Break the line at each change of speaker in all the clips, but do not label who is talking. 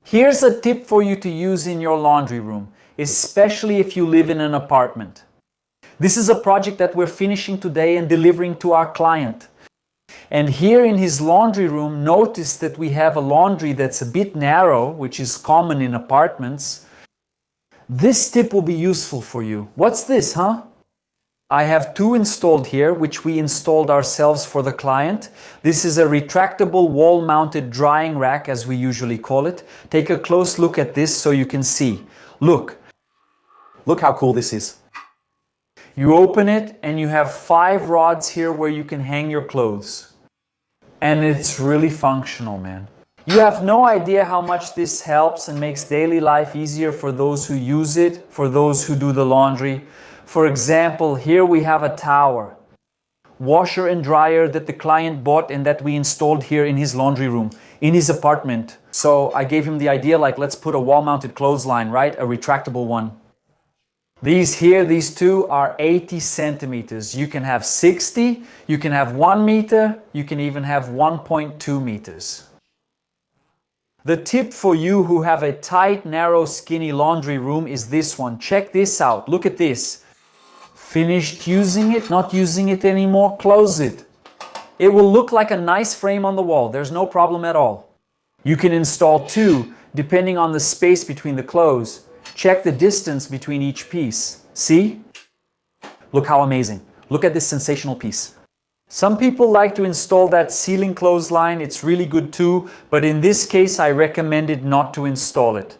Here's a tip for you to use in your laundry room, especially if you live in an apartment. This is a project that we're finishing today and delivering to our client. And here in his laundry room, notice that we have a laundry that's a bit narrow, which is common in apartments. This tip will be useful for you. What's this, huh? I have two installed here, which we installed ourselves for the client. This is a retractable wall-mounted drying rack, as we usually call it. Take a close look at this so you can see. Look how cool this is. You open it and you have 5 rods here where you can hang your clothes. And it's really functional, man. You have no idea how much this helps and makes daily life easier for those who use it, for those who do the laundry. For example, here we have a tower, washer and dryer that the client bought and that we installed here in his laundry room, in his apartment. So I gave him the idea, like, let's put a wall-mounted clothesline, right? A retractable one. These two are 80 centimeters. You can have 60, you can have 1 meter, you can even have 1.2 meters. The tip for you who have a tight, narrow, skinny laundry room is this one. Check this out. Look at this. Finished using it, not using it anymore, close it. It will look like a nice frame on the wall. There's no problem at all. You can install 2, depending on the space between the clothes. Check the distance between each piece. See? Look how amazing. Look at this sensational piece. Some people like to install that ceiling clothesline. It's really good too, but in this case I recommended not to install it.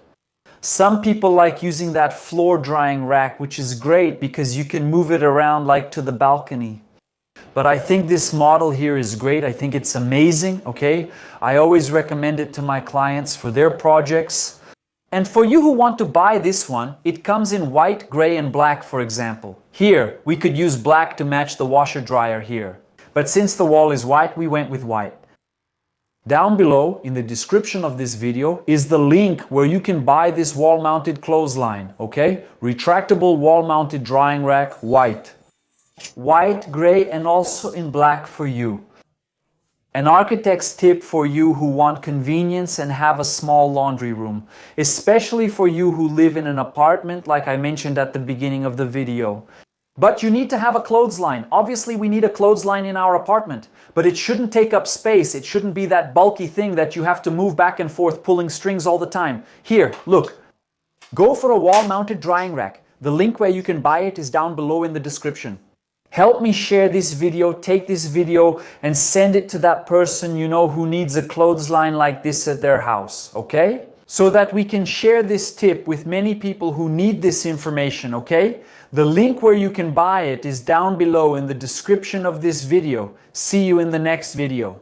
Some people like using that floor drying rack, which is great because you can move it around like to the balcony. But I think this model here is great. I think it's amazing, okay? I always recommend it to my clients for their projects. And for you who want to buy this one, it comes in white, gray, and black, for example. Here, we could use black to match the washer dryer here. But since the wall is white, we went with white. Down below, in the description of this video, is the link where you can buy this wall-mounted clothesline, okay? Retractable wall-mounted drying rack, white. White, gray, and also in black for you. An architect's tip for you who want convenience and have a small laundry room, especially for you who live in an apartment like I mentioned at the beginning of the video. But you need to have a clothesline. Obviously, we need a clothesline in our apartment, but it shouldn't take up space. It shouldn't be that bulky thing that you have to move back and forth pulling strings all the time. Here, look. Go for a wall-mounted drying rack. The link where you can buy it is down below in the description. Help me share this video, take this video and send it to that person you know who needs a clothesline like this at their house, okay? So that we can share this tip with many people who need this information, okay? The link where you can buy it is down below in the description of this video. See you in the next video.